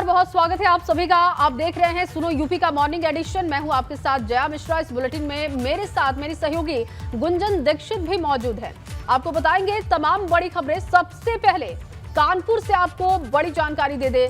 बहुत स्वागत है आप सभी का। आप देख रहे हैं सुनो यूपी का मॉर्निंग एडिशन। मैं हूं आपके साथ जया मिश्रा। इस बुलेटिन में मेरे साथ मेरी सहयोगी गुंजन दीक्षित भी मौजूद है। आपको बताएंगे तमाम बड़ी खबरें। सबसे पहले कानपुर से आपको बड़ी जानकारी दे दे,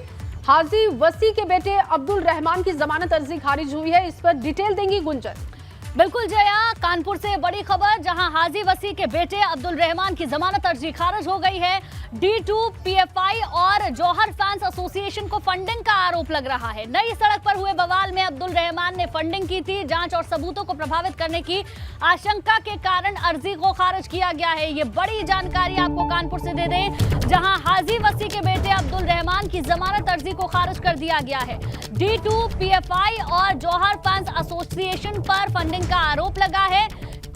हाजी वसी के बेटे अब्दुल रहमान की जमानत अर्जी खारिज हुई है। इस पर डिटेल देंगी गुंजन। बिल्कुल जया, कानपुर से बड़ी खबर, जहां हाजी वसी के बेटे अब्दुल रहमान की जमानत अर्जी खारिज हो गई है। D2 PFI और जौहर फैंस एसोसिएशन को फंडिंग का आरोप लग रहा है। नई सड़क पर हुए बवाल में अब्दुल रहमान ने फंडिंग की थी। जांच और सबूतों को प्रभावित करने की आशंका के कारण अर्जी को खारिज किया गया है। ये बड़ी जानकारी आपको कानपुर से दे दें, जहां हाजी वसी के बेटे अब्दुल रहमान की जमानत अर्जी को खारिज कर दिया गया है। D2 PFI और जौहर फैंस एसोसिएशन पर फंडिंग का आरोप लगा है।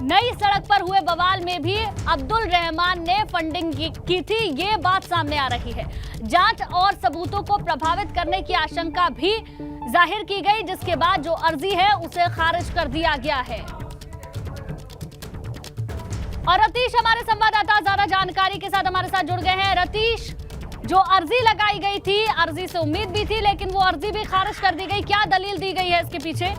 नई सड़क पर हुए बवाल में भी अब्दुल रहमान ने फंडिंग की थी, ये बात सामने आ रही है। जांच और सबूतों को प्रभावित करने की आशंका भी जाहिर की गई, जिसके बाद जो अर्जी है उसे खारिज कर दिया गया है। और रतीश हमारे संवाददाता ज्यादा जानकारी के साथ हमारे साथ जुड़ गए हैं। रतीश, जो अर्जी लगाई गई थी, अर्जी से उम्मीद भी थी लेकिन वो अर्जी भी खारिज कर दी गई, क्या दलील दी गई है इसके पीछे?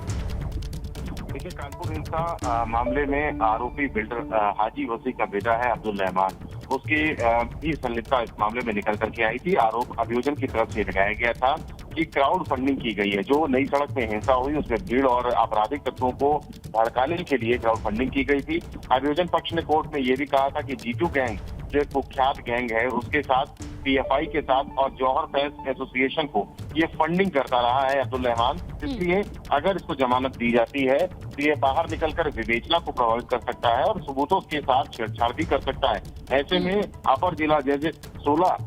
देखिए, कानपुर हिंसा मामले में आरोपी बिल्डर हाजी वसी का बेटा है अब्दुल रहमान, उसकी भी संलिप्तता इस मामले में निकल करके आई थी। आरोप अभियोजन की तरफ से लगाया गया था कि क्राउड फंडिंग की गई है। जो नई सड़क में हिंसा हुई उसमें भीड़ और आपराधिक तत्वों को भड़काने के लिए क्राउड फंडिंग की गई थी। अभियोजन पक्ष ने कोर्ट में यह भी कहा था कि D2 गैंग, जो एक कुख्यात गैंग है, उसके साथ PFI के साथ और जौहर फैंस एसोसिएशन को ये फंडिंग करता रहा है अब्दुल रहमान। इसलिए अगर इसको जमानत दी जाती है तो ये बाहर निकलकर विवेचना को प्रभावित कर सकता है और सबूतों के साथ छेड़छाड़ भी कर सकता है। ऐसे में अपर जिला जज 16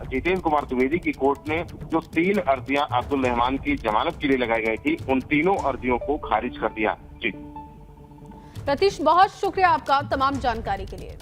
जितेंद्र कुमार द्विवेदी की कोर्ट ने जो 3 अर्जियां अब्दुल रहमान की जमानत के लिए लगाई गई थी, उन तीनों अर्जियों को खारिज कर दिया। जी रतीश, बहुत शुक्रिया आपका तमाम जानकारी के लिए।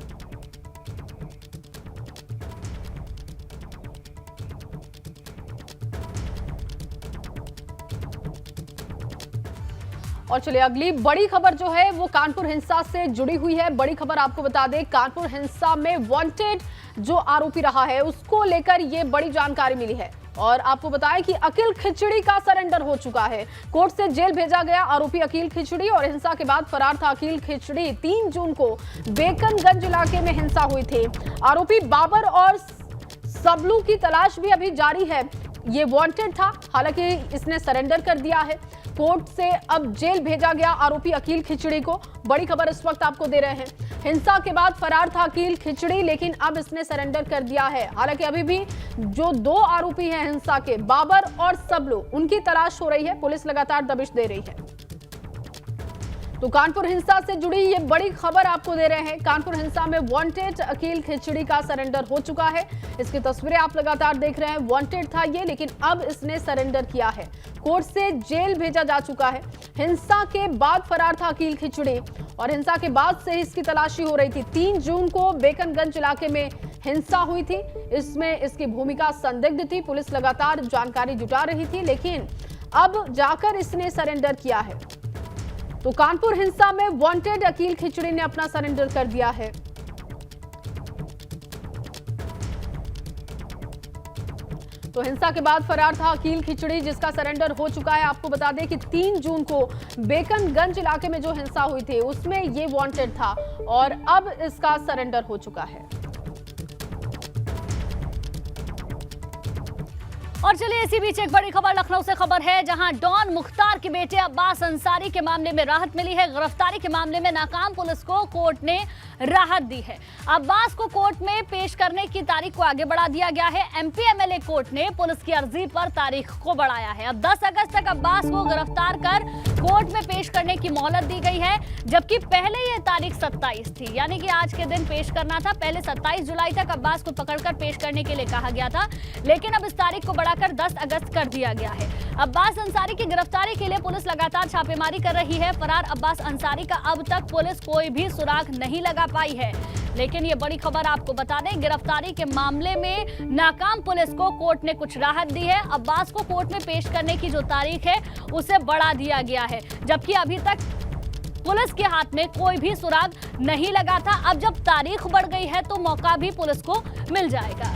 और चलिए अगली बड़ी खबर जो है वो कानपुर हिंसा से जुड़ी हुई है। बड़ी खबर आपको बता दें, कानपुर हिंसा में वांटेड जो आरोपी रहा है उसको लेकर ये बड़ी जानकारी मिली है। और आपको बताएं कि अकील खिचड़ी का सरेंडर हो चुका है। कोर्ट से जेल भेजा गया आरोपी अकील खिचड़ी और हिंसा के बाद फरार था अकील खिचड़ी। 3 जून को बेकनगंज इलाके में हिंसा हुई थी। आरोपी बाबर और सबलू की तलाश भी अभी जारी है। ये वांटेड था, हालांकि इसने सरेंडर कर दिया है। कोर्ट से अब जेल भेजा गया आरोपी अकील खिचड़ी को। बड़ी खबर इस वक्त आपको दे रहे हैं। हिंसा के बाद फरार था अकील खिचड़ी, लेकिन अब इसने सरेंडर कर दिया है। हालांकि अभी भी जो 2 आरोपी हैं हिंसा के, बाबर और सबलू, उनकी तलाश हो रही है। पुलिस लगातार दबिश दे रही है। तो कानपुर हिंसा से जुड़ी ये बड़ी खबर आपको दे रहे हैं। कानपुर हिंसा में वांटेड अकील खिचड़ी का सरेंडर हो चुका है। इसकी तस्वीरें आप लगातार देख रहे हैं। वांटेड था ये, लेकिन अब इसने सरेंडर किया है। कोर्ट से जेल भेजा जा चुका है। हिंसा के बाद फरार था अकील खिचड़ी और हिंसा के बाद से इसकी तलाशी हो रही थी। 3 जून को बेकनगंज इलाके में हिंसा हुई थी। इसमें इसकी भूमिका संदिग्ध थी। पुलिस लगातार जानकारी जुटा रही थी, लेकिन अब जाकर इसने सरेंडर किया है। तो कानपुर हिंसा में वांटेड अकील खिचड़ी ने अपना सरेंडर कर दिया है। तो हिंसा के बाद फरार था अकील खिचड़ी, जिसका सरेंडर हो चुका है। आपको बता दें कि 3 जून को बेकनगंज इलाके में जो हिंसा हुई थी उसमें ये वांटेड था और अब इसका सरेंडर हो चुका है। और चलिए इसी बीच एक बड़ी खबर लखनऊ से खबर है, जहां डॉन मुख्तार के बेटे अब्बास अंसारी के मामले में राहत मिली है। गिरफ्तारी के मामले में नाकाम पुलिस को कोर्ट ने राहत दी है। अब्बास को कोर्ट में पेश करने की तारीख को आगे बढ़ा दिया गया है। MP MLA कोर्ट ने पुलिस की अर्जी पर तारीख को बढ़ाया है। अब 10 अगस्त तक अब्बास को गिरफ्तार कर कोर्ट में पेश करने की मोहलत दी गई है, जबकि पहले ये तारीख 27 थी, यानी कि आज के दिन पेश करना था। पहले 27 जुलाई तक अब्बास को पकड़कर पेश करने के लिए कहा गया था, लेकिन अब इस तारीख को बढ़ाकर 10 अगस्त कर दिया गया है। अब्बास अंसारी की गिरफ्तारी के लिए पुलिस लगातार छापेमारी कर रही है। फरार अब्बास अंसारी का अब तक पुलिस कोई भी सुराग नहीं लगा पाई है। लेकिन ये बड़ी खबर आपको बता दें, गिरफ्तारी के मामले में नाकाम पुलिस को कोर्ट ने कुछ राहत दी है। अब्बास को कोर्ट में पेश करने की जो तारीख है उसे बढ़ा दिया गया है, जबकि अभी तक पुलिस के हाथ में कोई भी सुराग नहीं लगा था। अब जब तारीख बढ़ गई है तो मौका भी पुलिस को मिल जाएगा।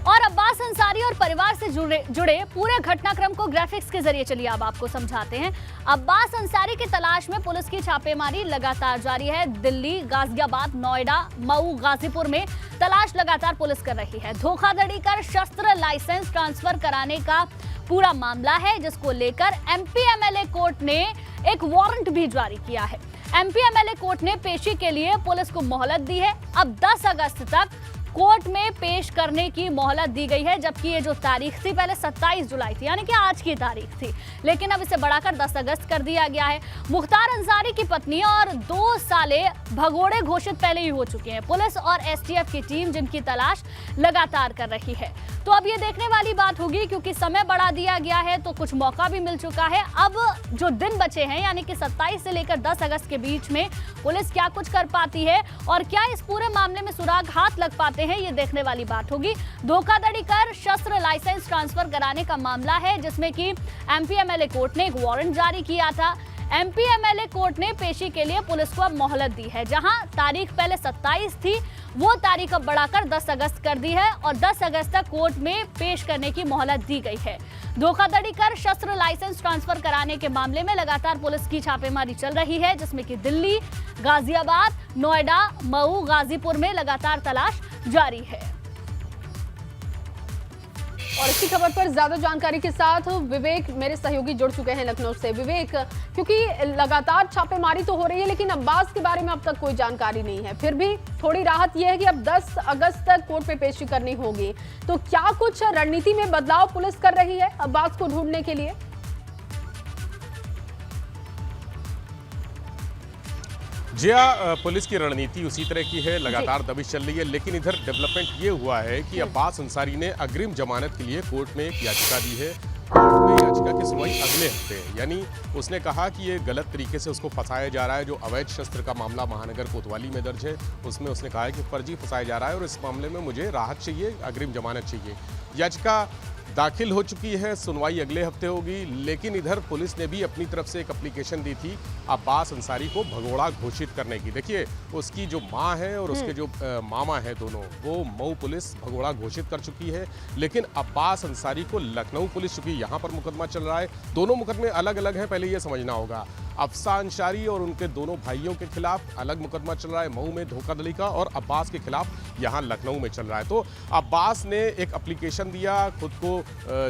और अब्बास अंसारी और परिवार से जुड़े पूरे घटनाक्रम को ग्राफिक्स के जरिए चलिए अब आपको समझाते हैं। अब्बास अंसारी की तलाश में पुलिस की छापेमारी लगातार जारी है। दिल्ली, गाजियाबाद, नोएडा, मऊ, गाजीपुर में तलाश लगातार पुलिस कर रही है। धोखाधड़ी कर शस्त्र लाइसेंस ट्रांसफर कराने का पूरा मामला है, जिसको लेकर एमपी-एमएलए कोर्ट ने एक वारंट भी जारी किया है। एमपी-एमएलए कोर्ट ने पेशी के लिए पुलिस को मोहलत दी है। अब 10 अगस्त तक कोर्ट में पेश करने की मोहलत दी गई है, जबकि ये जो तारीख थी पहले 27 जुलाई थी, यानी कि आज की तारीख थी, लेकिन अब इसे बढ़ाकर 10 अगस्त कर दिया गया है। मुख्तार अंसारी की पत्नी और 2 साले भगोड़े घोषित पहले ही हो चुके हैं। पुलिस और एसटीएफ की टीम जिनकी तलाश लगातार कर रही है। तो अब ये देखने वाली बात होगी, क्योंकि समय बढ़ा दिया गया है तो कुछ मौका भी मिल चुका है। अब जो दिन बचे हैं, यानी कि 27 से लेकर 10 अगस्त के बीच में पुलिस क्या कुछ कर पाती है और क्या इस पूरे मामले में सुराग हाथ लग पाते हैं, ये देखने वाली बात होगी। धोखाधड़ी कर शस्त्र लाइसेंस ट्रांसफर कराने का मामला है, जिसमें कि एमपी-एमएलए कोर्ट ने एक वारंट जारी किया था। एमपी-एमएलए कोर्ट ने पेशी के लिए पुलिस को अब मोहलत दी है। जहां तारीख पहले 27 थी, वो तारीख अब बढ़ाकर 10 अगस्त कर दी है और 10 अगस्त तक कोर्ट में पेश करने की मोहलत दी गई है। धोखाधड़ी कर शस्त्र लाइसेंस ट्रांसफर कराने के मामले में लगातार पुलिस की छापेमारी चल रही है, जिसमें कि दिल्ली, गाजियाबाद, नोएडा, मऊ, गाजीपुर में लगातार तलाश जारी है। और इसी खबर पर ज्यादा जानकारी के साथ विवेक मेरे सहयोगी जुड़ चुके हैं लखनऊ से। विवेक, क्योंकि लगातार छापेमारी तो हो रही है, लेकिन अब्बास के बारे में अब तक कोई जानकारी नहीं है, फिर भी थोड़ी राहत यह है कि अब 10 अगस्त तक कोर्ट में पेशी करनी होगी, तो क्या कुछ रणनीति में बदलाव पुलिस कर रही है अब्बास को ढूंढने के लिए? जी हाँ, पुलिस की रणनीति उसी तरह की है, लगातार दबिश चल रही है। लेकिन इधर डेवलपमेंट ये हुआ है कि अब्बास अंसारी ने अग्रिम जमानत के लिए कोर्ट में एक याचिका दी है। कोर्ट में याचिका की सुनवाई अगले हफ्ते है, यानी उसने कहा कि ये गलत तरीके से उसको फंसाया जा रहा है। जो अवैध शस्त्र का मामला महानगर कोतवाली में दर्ज है, उसमें उसने कहा है कि फर्जी फंसाया जा रहा है और इस मामले में मुझे राहत चाहिए, अग्रिम जमानत चाहिए। याचिका दाखिल हो चुकी है, सुनवाई अगले हफ्ते होगी। लेकिन इधर पुलिस ने भी अपनी तरफ से एक एप्लीकेशन दी थी अब्बास अंसारी को भगोड़ा घोषित करने की। देखिए, उसकी जो मां है और उसके जो मामा है, दोनों वो मऊ पुलिस भगोड़ा घोषित कर चुकी है। लेकिन अब्बास अंसारी को लखनऊ पुलिस, चूंकि यहाँ पर मुकदमा चल रहा है, दोनों मुकदमे अलग अलग हैं, पहले ये समझना होगा। अफसा अंसारी और उनके दोनों भाइयों के खिलाफ अलग मुकदमा चल रहा है मऊ में धोखाधड़ी का, और अब्बास के खिलाफ यहाँ लखनऊ में चल रहा है। तो अब्बास ने एक एप्लीकेशन दिया खुद को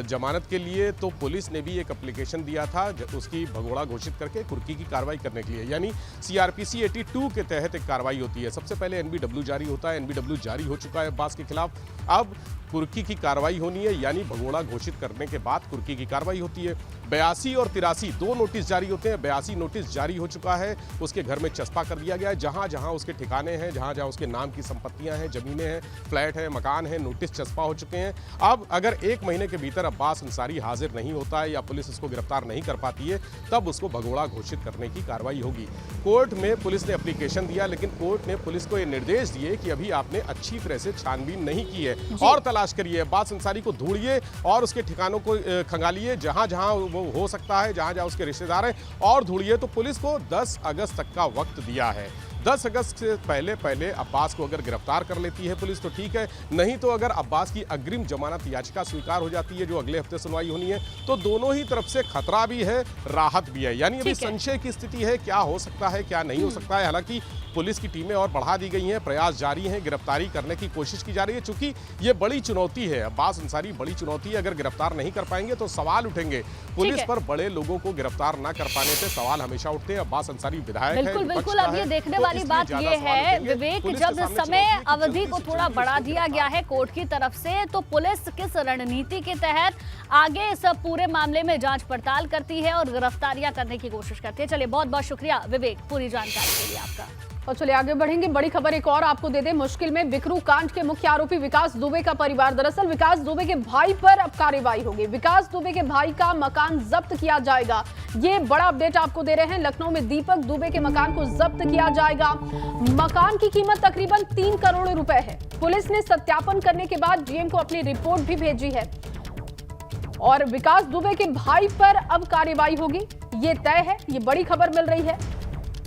जमानत के लिए, तो पुलिस ने भी एक एप्लीकेशन दिया था उसकी भगोड़ा घोषित करके कुर्की की कार्रवाई करने के लिए, यानी सीआरपीसी 82 के तहत एक कार्रवाई होती है। सबसे पहले एनबीडब्ल्यू जारी होता है, एनबीडब्ल्यू जारी हो चुका है अब्बास के खिलाफ। अब कुर्की की कार्रवाई होनी है, यानी भगोड़ा घोषित करने के बाद कुर्की की कार्रवाई होती है। 82 और 83 दो नोटिस जारी होते हैं। 82 नोटिस जारी हो चुका है, उसके घर में चस्पा कर दिया गया है। जहां जहां उसके ठिकाने हैं, जहां जहां उसके नाम की संपत्तियां हैं, जमीनें हैं, फ्लैट है, मकान है, नोटिस चस्पा हो चुके हैं। अब अगर 1 महीने के भीतर अब्बास अंसारी हाजिर नहीं होता है या पुलिस उसको गिरफ्तार नहीं कर पाती है, तब उसको भगोड़ा घोषित करने की कार्रवाई होगी। कोर्ट में पुलिस ने एप्लीकेशन दिया, लेकिन कोर्ट ने पुलिस को ये निर्देश दिए कि अभी आपने अच्छी तरह से छानबीन नहीं की है और तलाश करिए, अब्बास अंसारी को ढूंढिए और उसके ठिकानों को खंगालिए, जहां जहां वो हो सकता है, जहां जहां उसके रिश्तेदार हैं, और ढूंढिए। तो पुलिस को 10 अगस्त तक का वक्त दिया है। 10 अगस्त से पहले अब्बास को अगर गिरफ्तार कर लेती है पुलिस तो ठीक है, नहीं तो अगर अब्बास की अग्रिम जमानत याचिका स्वीकार हो जाती है, जो अगले हफ्ते सुनवाई होनी है, तो दोनों ही तरफ से खतरा भी है, राहत भी है। यानी अभी संशय की स्थिति है, क्या हो सकता है, क्या नहीं हो सकता है। हालांकि पुलिस की टीमें और बढ़ा दी गई हैं, प्रयास जारी हैं, गिरफ्तारी करने की कोशिश की जा रही है। चूंकि ये बड़ी चुनौती है, अब्बास अंसारी बड़ी चुनौती है, अगर गिरफ्तार नहीं कर पाएंगे तो सवाल उठेंगे। पुलिस पर बड़े लोगों को गिरफ्तार न कर पाने से सवाल हमेशा उठते हैं। अब्बास अंसारी विधायक है, बिल्कुल। अब ये देखने वाली बात ये है विवेक, जब समय अवधि को थोड़ा बढ़ा दिया गया है कोर्ट की तरफ से, तो पुलिस किस रणनीति के तहत आगे इस पूरे मामले में जांच पड़ताल करती है और गिरफ्तारियां करने की कोशिश करती है। चलिए, बहुत बहुत शुक्रिया विवेक पूरी जानकारी के लिए आपका। और चलिए आगे बढ़ेंगे। बड़ी खबर एक और आपको दे दे। मुश्किल में बिकरू कांड के मुख्य आरोपी विकास दुबे का परिवार, दरअसल विकास दुबे के भाई पर अब कार्रवाई होगी। विकास दुबे के भाई का मकान जब्त किया जाएगा, ये बड़ा अपडेट आपको दे रहे हैं। लखनऊ में दीपक दुबे के मकान को जब्त किया जाएगा। मकान की कीमत तकरीबन 3 करोड़ रुपए है। पुलिस ने सत्यापन करने के बाद डीएम को अपनी रिपोर्ट भी भेजी है और विकास दुबे के भाई पर अब कार्रवाई होगी, ये तय है। ये बड़ी खबर मिल रही है।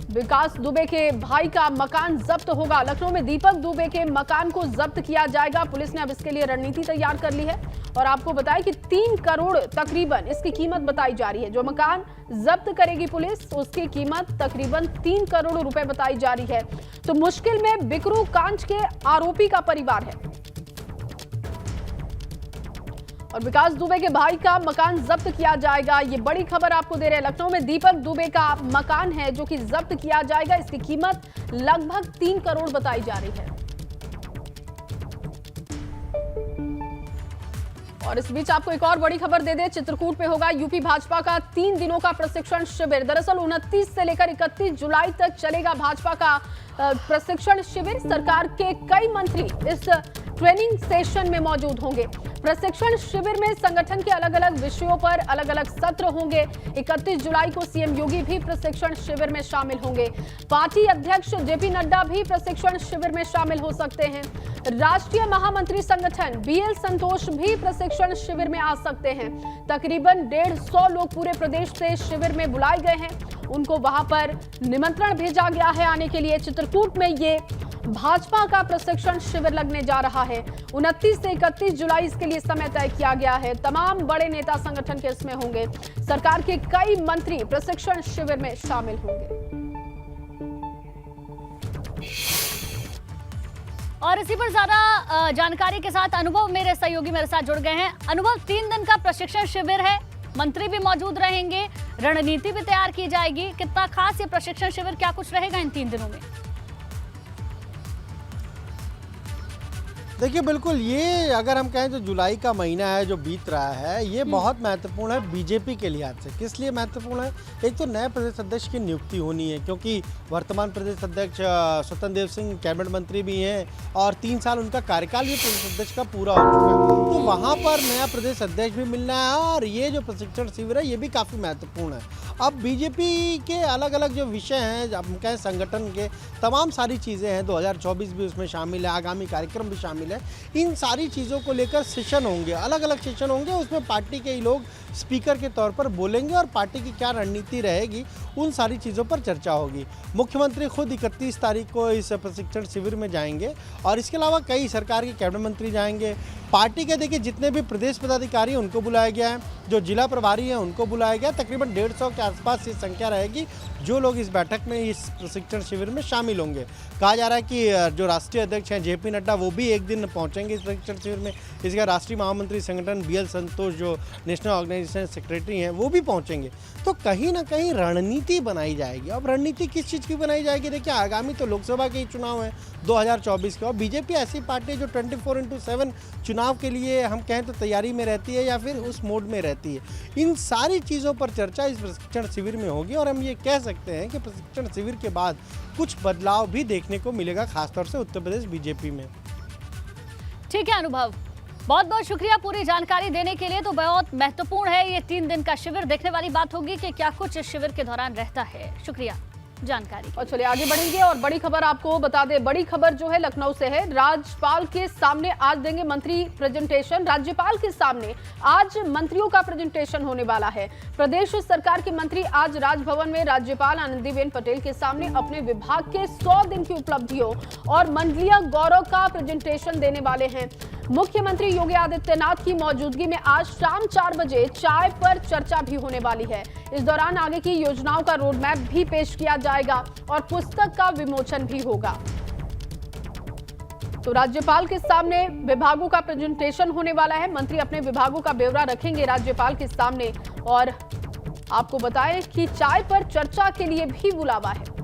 विकास दुबे के भाई का मकान जब्त होगा। लखनऊ में दीपक दुबे के मकान को जब्त किया जाएगा। पुलिस ने अब इसके लिए रणनीति तैयार कर ली है और आपको बताएं कि 3 करोड़ तकरीबन इसकी कीमत बताई जा रही है। जो मकान जब्त करेगी पुलिस, उसकी कीमत तकरीबन 3 करोड़ रुपए बताई जा रही है। तो मुश्किल में बिकरू कांड के आरोपी का परिवार है और विकास दुबे के भाई का मकान जब्त किया जाएगा। ये बड़ी खबर आपको दे रहे हैं। लखनऊ में दीपक दुबे का मकान है जो कि जब्त किया जाएगा। इसकी कीमत लगभग 3 करोड़ बताई जा रही है। और इस बीच आपको एक और बड़ी खबर दे दे, चित्रकूट में होगा यूपी भाजपा का 3 दिनों का प्रशिक्षण शिविर। दरअसल 29 से लेकर 31 जुलाई तक चलेगा भाजपा का प्रशिक्षण शिविर। सरकार के कई मंत्री इस ट्रेनिंग सेशन में मौजूद होंगे। प्रशिक्षण शिविर में संगठन के अलग अलग विषयों पर अलग अलग सत्र होंगे। 31 जुलाई को सीएम योगी भी प्रशिक्षण शिविर में शामिल होंगे। पार्टी अध्यक्ष जेपी नड्डा भी प्रशिक्षण शिविर में शामिल हो सकते हैं। राष्ट्रीय महामंत्री संगठन बीएल संतोष भी प्रशिक्षण शिविर में आ सकते हैं। तकरीबन 150 लोग पूरे प्रदेश से शिविर में बुलाए गए हैं। उनको वहां पर निमंत्रण भेजा गया है आने के लिए। चित्रकूट में ये भाजपा का प्रशिक्षण शिविर लगने जा रहा है। 29 से 31 जुलाई इसके लिए समय तय किया गया है। तमाम बड़े नेता संगठन के इसमें होंगे। सरकार के कई मंत्री प्रशिक्षण शिविर में शामिल होंगे। और इसी पर ज्यादा जानकारी के साथ अनुभव मेरे सहयोगी मेरे साथ जुड़ गए हैं। अनुभव, 3 दिन का प्रशिक्षण शिविर है, मंत्री भी मौजूद रहेंगे, रणनीति भी तैयार की जाएगी। कितना खास ये प्रशिक्षण शिविर, क्या कुछ रहेगा इन 3 दिनों में? देखिए बिल्कुल, ये अगर हम कहें तो जुलाई का महीना है जो बीत रहा है, ये बहुत महत्वपूर्ण है बीजेपी के लिहाज से। किस लिए महत्वपूर्ण है? एक तो नए प्रदेश अध्यक्ष की नियुक्ति होनी है, क्योंकि वर्तमान प्रदेश अध्यक्ष स्वतंत्र देव सिंह कैबिनेट मंत्री भी हैं और 3 साल उनका कार्यकाल ये प्रदेश अध्यक्ष का पूरा हो चुका है। तो वहाँ पर नया प्रदेश अध्यक्ष भी मिलना है और ये जो प्रशिक्षण शिविर है ये भी काफ़ी महत्वपूर्ण है। अब बीजेपी के अलग अलग जो विषय हैं, हम कहें संगठन के तमाम सारी चीज़ें हैं, 2024 भी उसमें शामिल है, आगामी कार्यक्रम भी शामिल है। इन सारी चीज़ों को लेकर सेशन होंगे, अलग अलग सेशन होंगे। उसमें पार्टी के ही लोग स्पीकर के तौर पर बोलेंगे और पार्टी की क्या रणनीति रहेगी उन सारी चीज़ों पर चर्चा होगी। मुख्यमंत्री खुद 31 तारीख को इस प्रशिक्षण शिविर में जाएंगे और इसके अलावा कई सरकार के कैबिनेट मंत्री जाएंगे। पार्टी के देखिए जितने भी प्रदेश पदाधिकारी हैं उनको बुलाया गया है, जो जिला प्रभारी हैं उनको बुलाया गया। तकरीबन 150 के आसपास ये संख्या रहेगी जो लोग इस बैठक में, इस प्रशिक्षण शिविर में शामिल होंगे। कहा जा रहा है कि जो राष्ट्रीय अध्यक्ष हैं जेपी नड्डा, वो भी एक दिन पहुंचेंगे इस प्रशिक्षण शिविर में। इसका राष्ट्रीय महामंत्री संगठन बीएल संतोष जो नेशनल ऑर्गेनाइजेशन सेक्रेटरी हैं वो भी पहुंचेंगे। तो कहीं ना कहीं रणनीति बनाई जाएगी। अब रणनीति किस चीज़ की बनाई जाएगी? देखिए आगामी तो लोकसभा के ही चुनाव हैं 2024 के, और बीजेपी ऐसी पार्टी है जो 24/7 चुनाव के लिए हम कहें तो तैयारी में रहती है या फिर उस मोड में रहती है। इन सारी चीज़ों पर चर्चा इस प्रशिक्षण शिविर में होगी और हम ये कह सकते हैं कि प्रशिक्षण शिविर के बाद कुछ बदलाव भी देखने को मिलेगा, खासतौर से उत्तर प्रदेश बीजेपी में। ठीक है अनुभव, बहुत बहुत शुक्रिया पूरी जानकारी देने के लिए। तो बहुत महत्वपूर्ण है ये 3 दिन का शिविर, देखने वाली बात होगी कि क्या कुछ इस शिविर के दौरान रहता है। शुक्रिया जानकारी। और चलिए आगे बढ़ेंगे और बड़ी खबर आपको बता दें। बड़ी खबर जो है लखनऊ से है। राज्यपाल के सामने आज देंगे मंत्री प्रेजेंटेशन। राज्यपाल के सामने आज मंत्रियों का प्रेजेंटेशन होने वाला है। प्रदेश सरकार के मंत्री आज राजभवन में राज्यपाल आनंदीबेन पटेल के सामने अपने विभाग के 100 दिन की उपलब्धियों और मंडलीय गौरव का प्रेजेंटेशन देने वाले हैं। मुख्यमंत्री योगी आदित्यनाथ की मौजूदगी में आज शाम 4 बजे चाय पर चर्चा भी होने वाली है। इस दौरान आगे की योजनाओं का रोड मैप भी पेश किया जाएगा और पुस्तक का विमोचन भी होगा। तो राज्यपाल के सामने विभागों का प्रेजेंटेशन होने वाला है। मंत्री अपने विभागों का ब्यौरा रखेंगे राज्यपाल के सामने और आपको बताएं कि चाय पर चर्चा के लिए भी बुलावा है।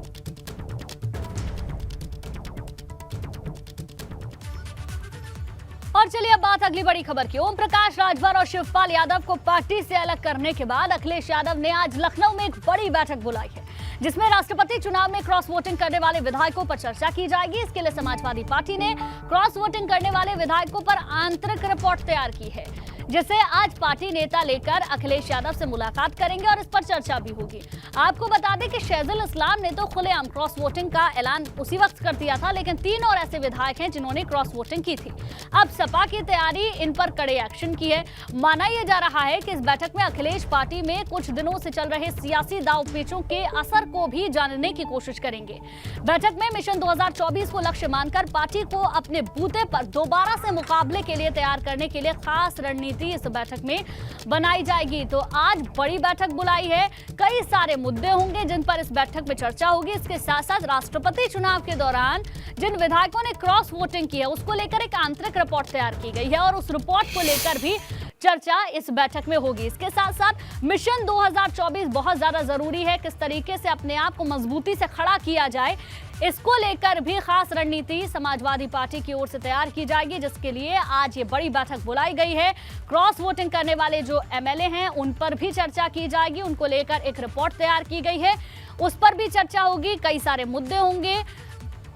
और चलिए अब बात अगली बड़ी खबर की। ओम प्रकाश राजभर और शिवपाल यादव को पार्टी से अलग करने के बाद अखिलेश यादव ने आज लखनऊ में एक बड़ी बैठक बुलाई है, जिसमें राष्ट्रपति चुनाव में क्रॉस वोटिंग करने वाले विधायकों पर चर्चा की जाएगी। इसके लिए समाजवादी पार्टी ने क्रॉस वोटिंग करने वाले विधायकों पर आंतरिक रिपोर्ट तैयार की है। जिसे आज पार्टी नेता लेकर अखिलेश यादव से मुलाकात करेंगे और इस पर चर्चा भी होगी। आपको बता दें कि शहजुल इस्लाम ने तो खुलेआम क्रॉस वोटिंग का ऐलान उसी वक्त कर दिया था, लेकिन 3 और ऐसे विधायक हैं जिन्होंने क्रॉस वोटिंग की थी। अब सपा की तैयारी इन पर कड़े एक्शन की है। माना यह जा रहा है कि इस बैठक में अखिलेश पार्टी में कुछ दिनों से चल रहे सियासी दांव पेचों के असर को भी जानने की कोशिश करेंगे। बैठक में मिशन 2024 को लक्ष्य मानकर पार्टी को अपने बूते पर दोबारा से मुकाबले के लिए तैयार करने के लिए खास रणनीति इस बैठक में बनाई जाएगी। तो आज बड़ी बैठक बुलाई है, कई सारे मुद्दे होंगे जिन पर इस बैठक में चर्चा होगी। इसके साथ साथ राष्ट्रपति चुनाव के दौरान जिन विधायकों ने क्रॉस वोटिंग की है उसको लेकर एक आंतरिक रिपोर्ट तैयार की गई है और उस रिपोर्ट को लेकर भी चर्चा इस बैठक में होगी। इसके साथ साथ मिशन 2024 बहुत ज्यादा जरूरी है, किस तरीके से अपने आप को मजबूती से खड़ा किया जाए, इसको लेकर भी खास रणनीति समाजवादी पार्टी की ओर से तैयार की जाएगी, जिसके लिए आज ये बड़ी बैठक बुलाई गई है। क्रॉस वोटिंग करने वाले जो एमएलए हैं उन पर भी चर्चा की जाएगी, उनको लेकर एक रिपोर्ट तैयार की गई है, उस पर भी चर्चा होगी। कई सारे मुद्दे होंगे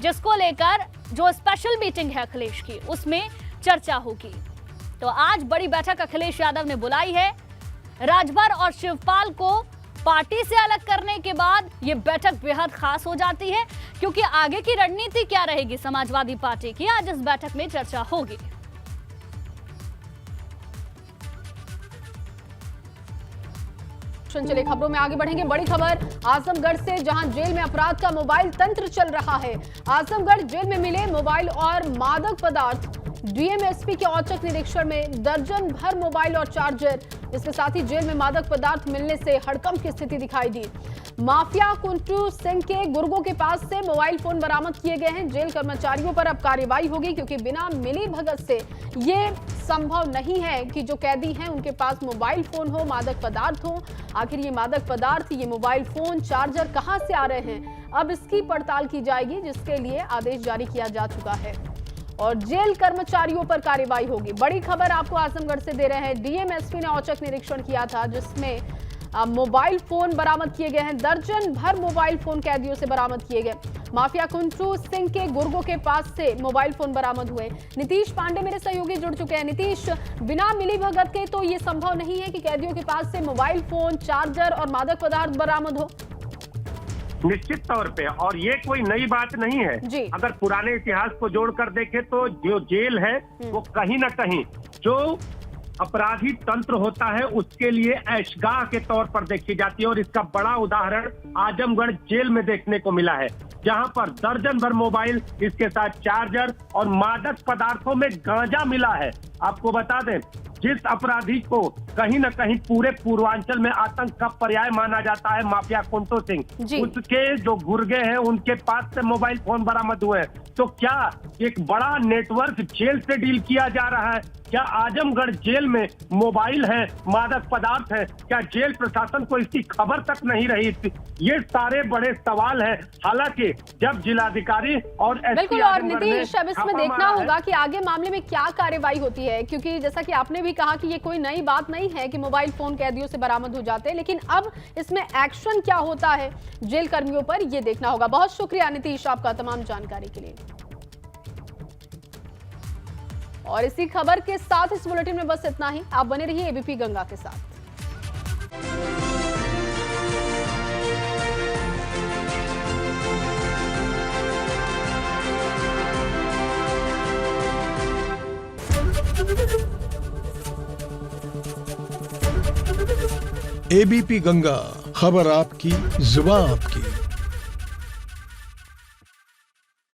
जिसको लेकर जो स्पेशल मीटिंग है अखिलेश की उसमें चर्चा होगी। तो आज बड़ी बैठक अखिलेश यादव ने बुलाई है। राजभर और शिवपाल को पार्टी से अलग करने के बाद ये बैठक बेहद खास हो जाती है, क्योंकि आगे की रणनीति क्या रहेगी समाजवादी पार्टी की, आज इस बैठक में चर्चा होगी। चलिए खबरों में आगे बढ़ेंगे। बड़ी खबर आजमगढ़ से, जहां जेल में अपराध का मोबाइल तंत्र चल रहा है। आजमगढ़ जेल में मिले मोबाइल और मादक पदार्थ, डीएमएसपी के औचक निरीक्षण में दर्जन भर मोबाइल और चार्जर। इसके साथ ही जेल में मादक पदार्थ मिलने से हड़कंप की स्थिति दिखाई दी। माफिया कुंटू सिंह के गुर्गों के पास से मोबाइल फोन बरामद किए गए हैं। जेल कर्मचारियों पर अब कार्रवाई होगी, क्योंकि बिना मिली भगत से ये संभव नहीं है कि जो कैदी हैं उनके पास मोबाइल फोन हो, मादक पदार्थ हो। आखिर ये मादक पदार्थ, ये मोबाइल फोन, चार्जर कहां से आ रहे हैं, अब इसकी पड़ताल की जाएगी, जिसके लिए आदेश जारी किया जा चुका है और जेल कर्मचारियों पर कार्रवाई होगी। बड़ी खबर आपको आजमगढ़ से दे रहे हैं। डीएमएसपी ने औचक निरीक्षण किया था, जिसमें मोबाइल फोन बरामद किए गए हैं। दर्जन भर मोबाइल फोन कैदियों से बरामद किए गए। माफिया कुंटू सिंह के गुर्गों के पास से मोबाइल फोन बरामद हुए। नीतीश पांडे मेरे सहयोगी जुड़ चुके हैं। नीतीश, बिना मिली भगत के तो ये संभव नहीं है कि कैदियों के पास से मोबाइल फोन, चार्जर और मादक पदार्थ बरामद हो। निश्चित तौर पे, और ये कोई नई बात नहीं है जी। अगर पुराने इतिहास को जोड़कर देखें तो जो जेल है वो कहीं ना कहीं जो अपराधी तंत्र होता है उसके लिए ऐशगाह के तौर पर देखी जाती है, और इसका बड़ा उदाहरण आजमगढ़ जेल में देखने को मिला है, जहां पर दर्जन भर मोबाइल, इसके साथ चार्जर और मादक पदार्थों में गांजा मिला है। आपको बता दें, जिस अपराधी को कहीं न कहीं पूरे पूर्वांचल में आतंक का पर्याय माना जाता है, माफिया कुंटू सिंह, उसके जो गुर्गे हैं उनके पास से मोबाइल फोन बरामद हुए। तो क्या एक बड़ा नेटवर्क जेल से डील किया जा रहा है? क्या आजमगढ़ जेल में मोबाइल है, मादक पदार्थ है? क्या जेल प्रशासन को इसकी खबर तक नहीं रही थी? ये सारे बड़े सवाल हैं। हालांकि जब जिलाधिकारी और बिल्कुल, और नीतीश, अब इसमें देखना होगा कि आगे मामले में क्या कार्रवाई होती है, क्योंकि जैसा कि आपने भी कहा कि ये कोई नई बात नहीं है कि मोबाइल फोन कैदियों से बरामद हो जाते हैं, लेकिन अब इसमें एक्शन क्या होता है जेल कर्मियों पर, ये देखना होगा। बहुत शुक्रिया नीतीश आपका तमाम जानकारी के लिए। और इसी खबर के साथ इस बुलेटिन में बस इतना ही। आप बने रहिए एबीपी गंगा के साथ। एबीपी गंगा, खबर आपकी, जुबान आपकी।